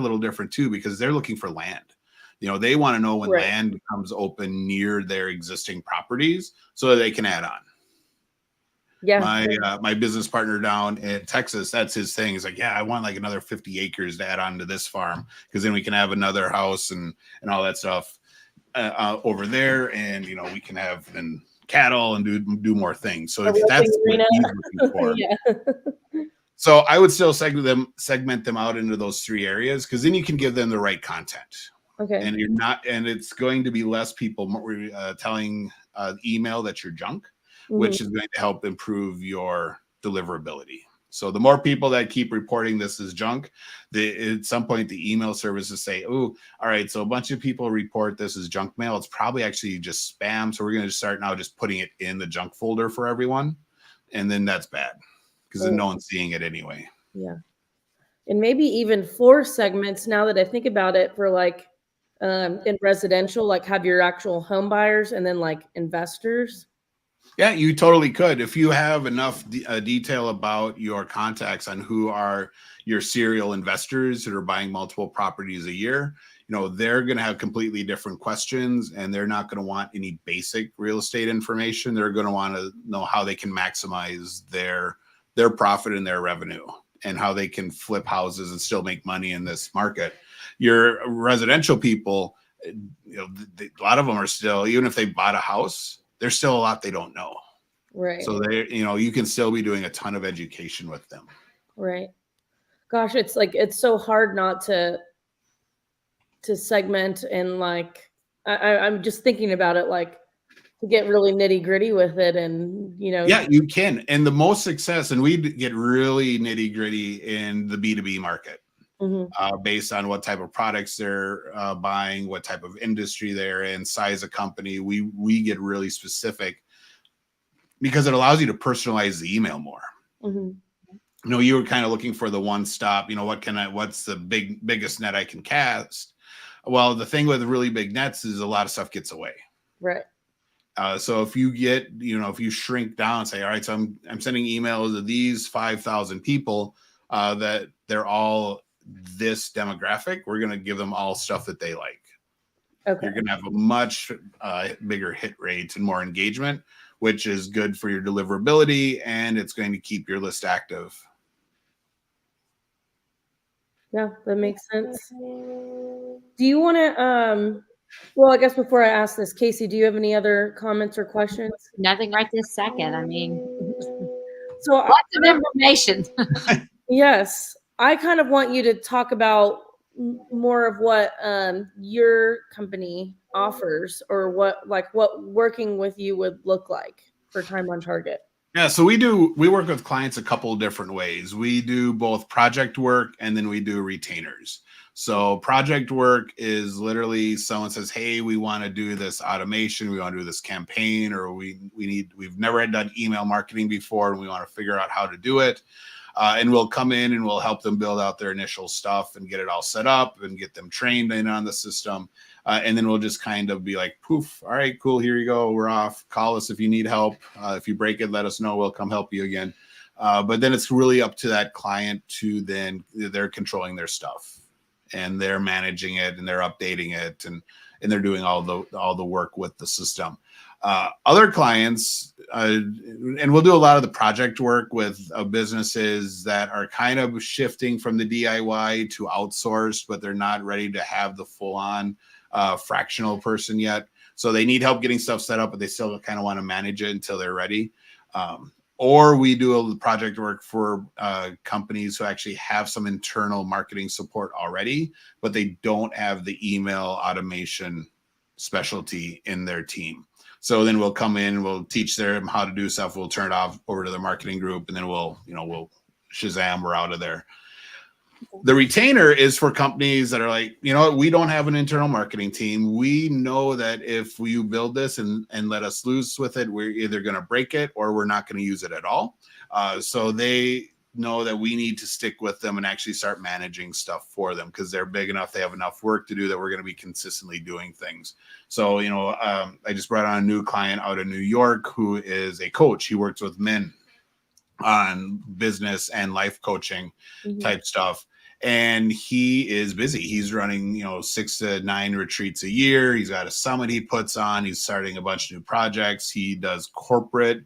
little different too, because they're looking for land. They want to know when land becomes open near their existing properties so that they can add on. Yeah. My business partner down in Texas, that's his thing. He's like, yeah, I want like another 50 acres to add on to this farm, because then we can have another house and all that stuff over there. And, we can have cattle and do more things. So if that's what he's looking for. Yeah. So I would still segment them out into those 3 areas, because then you can give them the right content. Okay. And it's going to be less people telling email that you're junk, which is going to help improve your deliverability. So the more people that keep reporting this as junk, at some point the email services say, oh, all right, so a bunch of people report this as junk mail. It's probably actually just spam. So we're going to start now just putting it in the junk folder for everyone. And then that's bad, because then no one's seeing it anyway. Yeah. And maybe even 4 segments, now that I think about it, for in residential, have your actual home buyers and then investors. Yeah, you totally could. If you have enough detail about your contacts on who are your serial investors that are buying multiple properties a year, they're going to have completely different questions, and they're not going to want any basic real estate information. They're going to want to know how they can maximize their profit and their revenue, and how they can flip houses and still make money in this market. Your residential people, a lot of them are still, even if they bought a house, there's still a lot they don't know. Right. So you can still be doing a ton of education with them. Right. Gosh, it's so hard not to segment, and I'm just thinking about it, to get really nitty gritty with it, and Yeah, you can. And the most success, and we get really nitty gritty in the B2B market. Based on what type of products they're buying, what type of industry they're in, size of company. We get really specific, because it allows you to personalize the email more. You were kind of looking for the one stop, what's the biggest net I can cast? Well, the thing with really big nets is a lot of stuff gets away. Right. So if you get, if you shrink down and say, all right, so I'm sending emails to these 5,000 people that they're all this demographic, we're going to give them all stuff that they like. Okay. You're going to have a much bigger hit rate and more engagement which is good for your deliverability, and it's going to keep your list active. Yeah, that makes sense. Do you want to, well, I guess before I ask this, Casey, do you have any other comments or questions? Nothing right this second. I mean, So lots of information. yes, I kind of want you to talk about more of what your company offers, or what working with you would look like for Time on Target. Yeah, so we work with clients a couple of different ways. We do both project work and then we do retainers. So project work is literally someone says, hey, we want to do this automation, we want to do this campaign, or we've never done email marketing before and we want to figure out how to do it. And we'll come in and we'll help them build out their initial stuff and get it all set up and get them trained in on the system. And then we'll just kind of be like, poof, all right, cool, here you go, we're off. Call us if you need help. If you break it, let us know, we'll come help you again. But then it's really up to that client to then, they're controlling their stuff and they're managing it and they're updating it and they're doing all the work with the system. Other clients, and we'll do a lot of the project work with businesses that are kind of shifting from the DIY to outsourced, but they're not ready to have the full-on fractional person yet. So they need help getting stuff set up, but they still kind of want to manage it until they're ready. Or we do a project work for companies who actually have some internal marketing support already, but they don't have the email automation specialty in their team. So then we'll come in, we'll teach them how to do stuff. We'll turn it off over to the marketing group, and then we'll Shazam, we're out of there. The retainer is for companies that are like, you know what, we don't have an internal marketing team. We know that if you build this and let us loose with it, we're either going to break it or we're not going to use it at all. So they know that we need to stick with them and actually start managing stuff for them because they're big enough, they have enough work to do that we're going to be consistently doing things. So, I just brought on a new client out of New York who is a coach. He works with men on business and life coaching type stuff. And he is busy. He's running, 6 to 9 retreats a year. He's got a summit he puts on. He's starting a bunch of new projects. He does corporate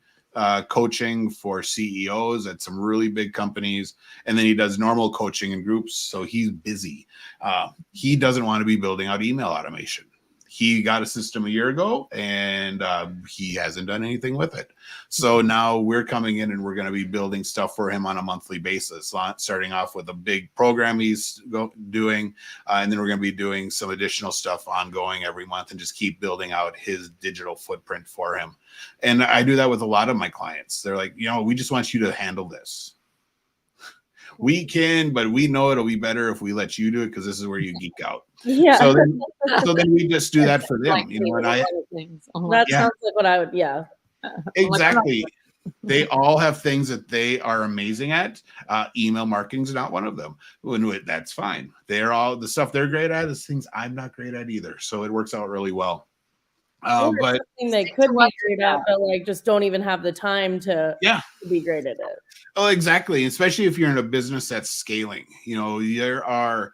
coaching for CEOs at some really big companies. And then he does normal coaching in groups. So he's busy. He doesn't want to be building out email automation. He got a system a year ago and he hasn't done anything with it. So now we're coming in and we're going to be building stuff for him on a monthly basis, starting off with a big program he's doing. And then we're going to be doing some additional stuff ongoing every month and just keep building out his digital footprint for him. And I do that with a lot of my clients. They're like, we just want you to handle this. We can, but we know it'll be better if we let you do it because this is where you geek out. Yeah. So then we just do that for them. That sounds like what I would. Yeah. Exactly. They all have things that they are amazing at. Email marketing is not one of them. That's fine. They're all the stuff they're great at is things I'm not great at either. So it works out really well. But they could be great at, but just don't even have the time to be great at it. Oh, exactly. Especially if you're in a business that's scaling. There are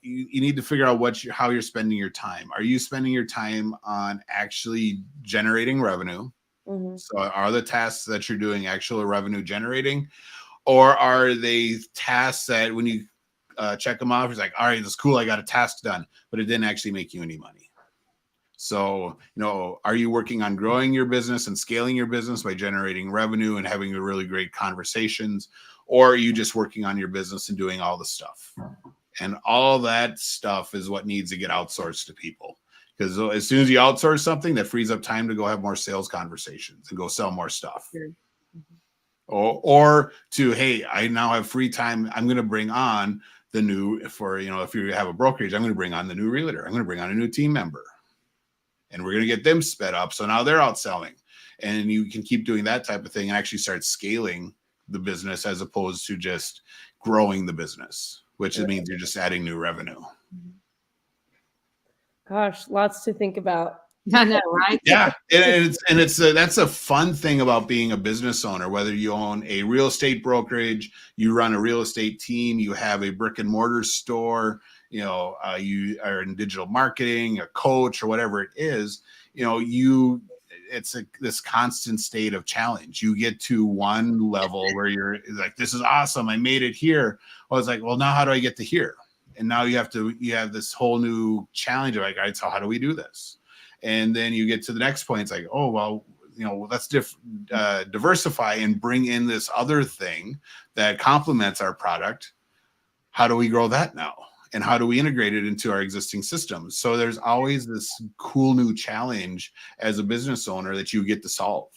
you need to figure out how you're spending your time. Are you spending your time on actually generating revenue? Mm-hmm. So are the tasks that you're doing actual revenue generating, or are they tasks that when you check them off, it's like, all right, that's cool, I got a task done, but it didn't actually make you any money. So, are you working on growing your business and scaling your business by generating revenue and having really great conversations? Or are you just working on your business and doing all the stuff? And all that stuff is what needs to get outsourced to people. Because as soon as you outsource something, that frees up time to go have more sales conversations and go sell more stuff. Sure. Mm-hmm. Or to, hey, I now have free time. I'm going to bring on the new, if you have a brokerage, I'm going to bring on the new realtor. I'm going to bring on a new team member. And we're going to get them sped up. So now they're out selling. And you can keep doing that type of thing and actually start scaling the business as opposed to just growing the business, which means you're just adding new revenue. Gosh, lots to think about. I know, right? Yeah. That's a fun thing about being a business owner, whether you own a real estate brokerage, you run a real estate team, you have a brick and mortar store, you are in digital marketing, a coach or whatever it is, it's this constant state of challenge. You get to one level where you're like, this is awesome, I made it here. Well, it's like, well, now how do I get to here? And now you have this whole new challenge of like, all right, so how do we do this? And then you get to the next point. It's like, oh, well, let's diversify and bring in this other thing that complements our product. How do we grow that now? And how do we integrate it into our existing systems? So there's always this cool new challenge as a business owner that you get to solve.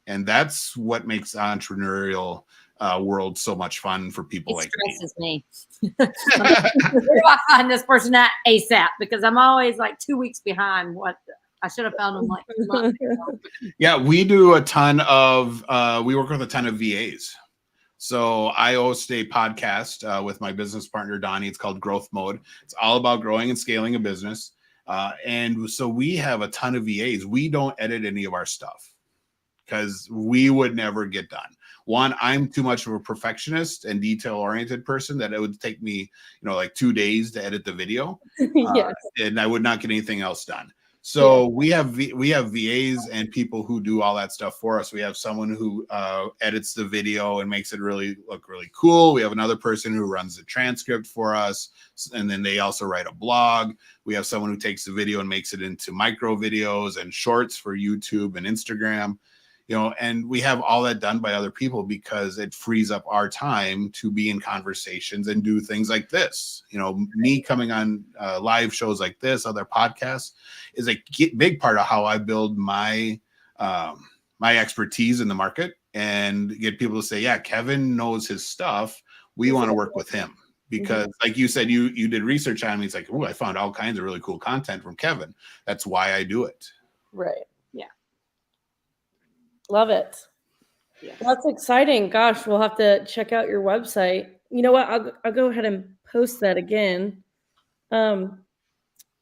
And that's what makes entrepreneurial world so much fun for people like me. It stresses me. Where do I find this person at ASAP? Because I'm always like 2 weeks behind what I should have found them like 2 months ago. Yeah, we do a ton of, we work with a ton of VAs. So I host a podcast with my business partner, Donnie. It's called Growth Mode. It's all about growing and scaling a business. And so we have a ton of VAs. We don't edit any of our stuff because we would never get done. One, I'm too much of a perfectionist and detail-oriented person that it would take me, like 2 days to edit the video. Yes. And I would not get anything else done. So we have VAs and people who do all that stuff for us. We have someone who edits the video and makes it look really cool. We have another person who runs the transcript for us, and then they also write a blog. We have someone who takes the video and makes it into micro videos and shorts for YouTube and Instagram. And we have all that done by other people because it frees up our time to be in conversations and do things like this. Me coming on live shows like this, other podcasts, is a big part of how I build my my expertise in the market and get people to say, yeah, Kevin knows his stuff. We want to work with him because like you said, you did research on me. It's like, oh, I found all kinds of really cool content from Kevin. That's why I do it. Right. Yeah. Love it. Yes. That's exciting. Gosh, we'll have to check out your website. You know what? I'll go ahead and post that again.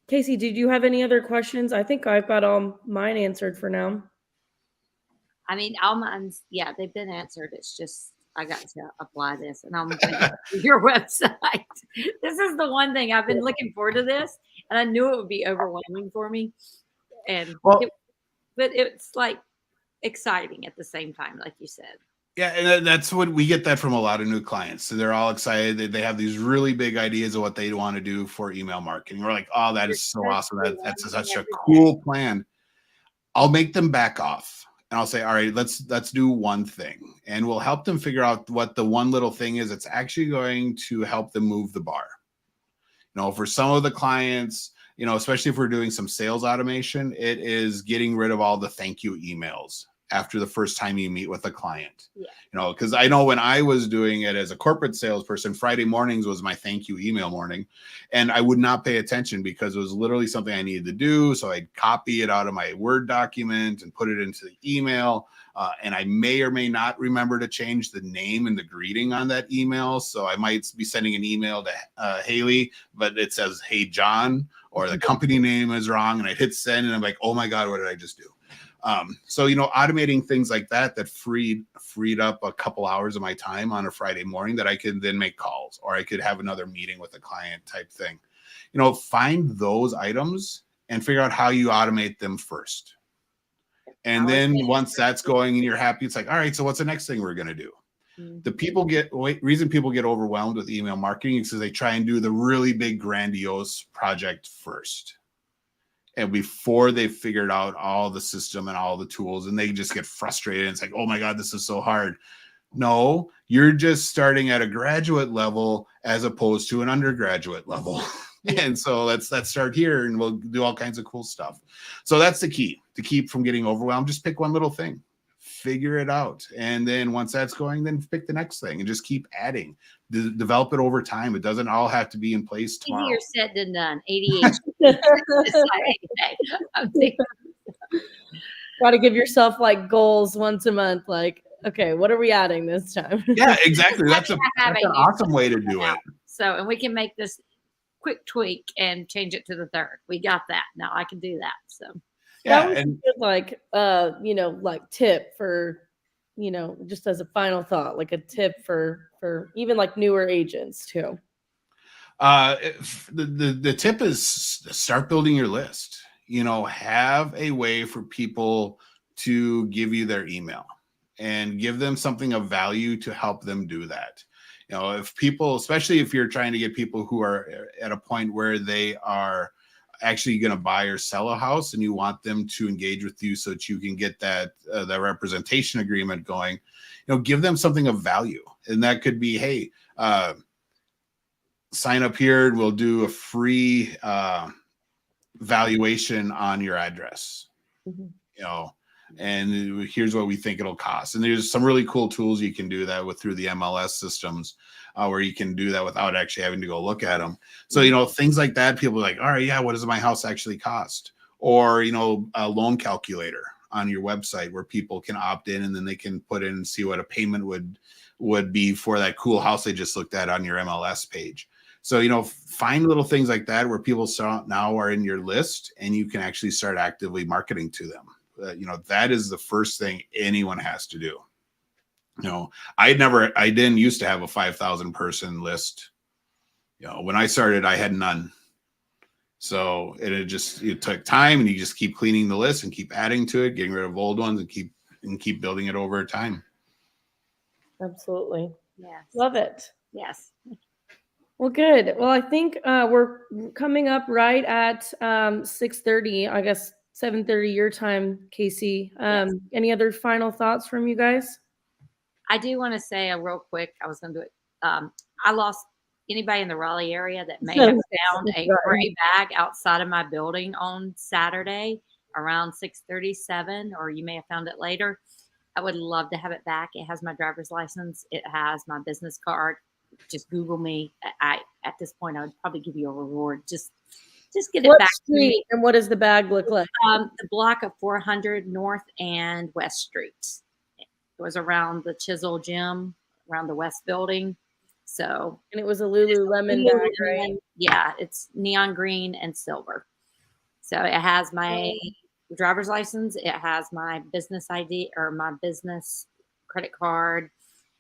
Casey, did you have any other questions? I think I've got all mine answered for now. I mean, all mine's, they've been answered. It's just, I got to apply this and I'm going to your website. This is the one thing I've been looking forward to this. And I knew it would be overwhelming for me. And but it's like exciting at the same time, like you said. Yeah, and that's what we get that from a lot of new clients. So they're all excited. They have these really big ideas of what they want to do for email marketing. We're like, oh, that is so awesome. That's such a cool plan. I'll make them back off. And I'll say, all right, let's do one thing. And we'll help them figure out what the one little thing is that's actually going to help them move the bar. For some of the clients, especially if we're doing some sales automation, it is getting rid of all the thank you emails after the first time you meet with a client. Because I know when I was doing it as a corporate salesperson, Friday mornings was my thank you email morning. And I would not pay attention because it was literally something I needed to do. So I'd copy it out of my Word document and put it into the email. And I may or may not remember to change the name and the greeting on that email. So I might be sending an email to Haley, but it says, hey, John, or the company name is wrong. And I hit send and I'm like, oh my God, what did I just do? So, automating things like that freed up a couple hours of my time on a Friday morning that I could then make calls or I could have another meeting with a client type thing. Find those items and figure out how you automate them first. And then once that's going and you're happy, it's like, all right, so what's the next thing we're going to do? The reason people get overwhelmed with email marketing is because they try and do the really big grandiose project first. And before they've figured out all the system and all the tools, and they just get frustrated. And it's like, oh my God, this is so hard. No, you're just starting at a graduate level as opposed to an undergraduate level. And so let's start here and we'll do all kinds of cool stuff. So that's the key to keep from getting overwhelmed. Just pick one little thing, figure it out. And then once that's going, then pick the next thing and just keep adding. Develop it over time. It doesn't all have to be in place tomorrow. Easier said than done. ADHD. Got to give yourself like goals once a month. Like, okay, what are we adding this time? Yeah, exactly. That's an awesome way to do it. So, and we can make this quick tweak and change it to the third. We got that. Now I can do that. So, yeah, and good, like, like tip for, just as a final thought, like a tip for even like newer agents too. The tip is start building your list. Have a way for people to give you their email and give them something of value to help them do that. If people, especially if you're trying to get people who are at a point where they are actually going to buy or sell a house and you want them to engage with you so that you can get that representation agreement going, give them something of value. And that could be, hey, sign up here and we'll do a free valuation on your address. And here's what we think it'll cost. And there's some really cool tools you can do that with through the MLS systems, where you can do that without actually having to go look at them. So, things like that, people are like, all right, yeah, what does my house actually cost? Or, a loan calculator on your website where people can opt in and then they can put in and see what a payment would be for that cool house they just looked at on your MLS page. So, find little things like that where people now are in your list and you can actually start actively marketing to them. That is the first thing anyone has to do. I didn't used to have a 5,000 person list. When I started, I had none. So it took time, and you just keep cleaning the list and keep adding to it, getting rid of old ones and keep building it over time. Absolutely. Yes. Love it. Yes. Well, good. Well, I think we're coming up right at 6:30, I guess 7:30 your time, Casey. Yes. Any other final thoughts from you guys? I do want to say a real quick, I was going to do it. I lost anybody in the Raleigh area that may have found a gray bag outside of my building on Saturday around 6:37, or you may have found it later. I would love to have it back. It has my driver's license. It has my business card. Just Google me. At this point, I would probably give you a reward. Just get it back to me. And what does the bag look like? The block of 400 North and West Streets. It was around the Chisel Gym, around the West Building. So, and it was a Lululemon bag, right? Yeah, it's neon green and silver. So it has my driver's license. It has my business ID or my business credit card,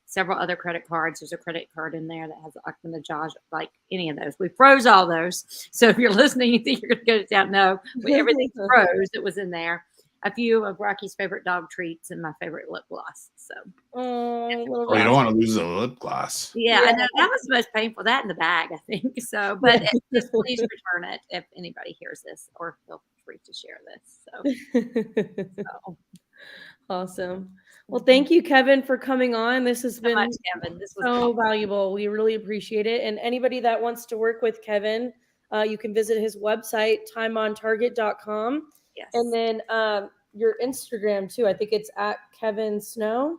several other credit cards. There's a credit card in there that has Ahmadinejad, like any of those. We froze all those. So if you're listening, you think you're going to go down. No, everything's froze. It was in there. A few of Rocky's favorite dog treats and my favorite lip gloss. So, you don't want to lose a lip gloss. Yeah, I know that was the most painful. That in the bag, I think. So, but just please return it if anybody hears this, or feel free to share this. So. Awesome. Well, thank you, Kevin, for coming on. This has been much, Kevin. This was so valuable. We really appreciate it. And anybody that wants to work with Kevin, you can visit his website, timeontarget.com. Yes. And then your Instagram too. I think it's at Kevin Snow.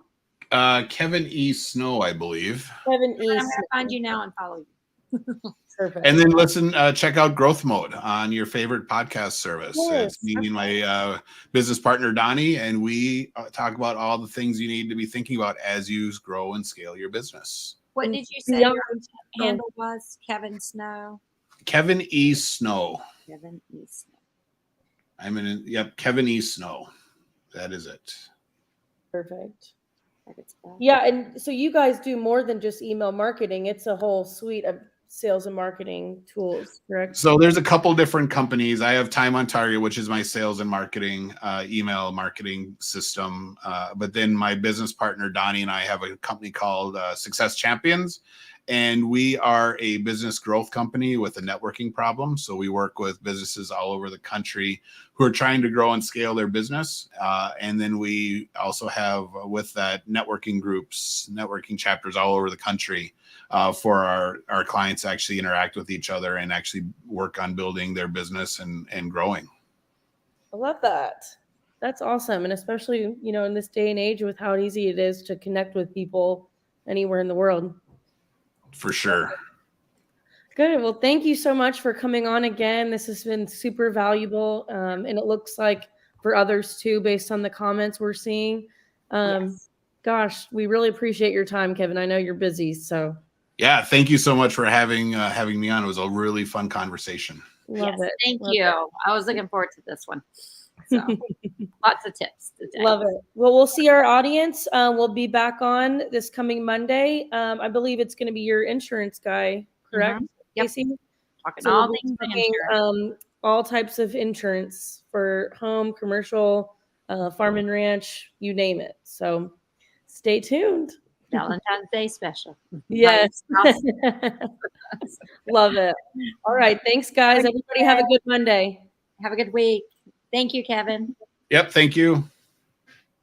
Kevin E. Snow, I believe. Kevin E. I'm going to find you now and follow you. Perfect. And then check out Growth Mode on your favorite podcast service. Yes. It's me and my business partner, Donnie, and we talk about all the things you need to be thinking about as you grow and scale your business. What did you say your handle was? Kevin Snow? Kevin E. Snow. Kevin E. Snow. Kevin E. Snow. That is it. Perfect. Yeah, and so you guys do more than just email marketing. It's a whole suite of sales and marketing tools, correct? So there's a couple different companies. I have Time on Target, which is my sales and marketing email marketing system. But then my business partner, Donnie, and I have a company called Success Champions. And we are a business growth company with a networking problem. So we work with businesses all over the country who are trying to grow and scale their business. And then we also have with that networking groups, networking chapters all over the country for our clients to actually interact with each other and actually work on building their business and growing. I love that. That's awesome. And especially, in this day and age with how easy it is to connect with people anywhere in the world. For sure. Good. Well, thank you so much for coming on again. This has been super valuable. And it looks like for others too, based on the comments we're seeing. Yes. Gosh, we really appreciate your time, Kevin. I know you're busy, so. Yeah. Thank you so much for having me on. It was a really fun conversation. Love it. Thank you. I was looking forward to this one. So lots of tips today. Love it. Well, we'll see our audience. We'll be back on this coming Monday. I believe it's going to be your insurance guy, correct? Yep. Casey? Talking all things all types of insurance for home, commercial, Farm and Ranch, you name it. So stay tuned. Valentine's Day special. Yes. Right. Love it. All right. Thanks, guys. Everybody have a good Monday. Have a good week. Thank you, Kevin. Yep. Thank you.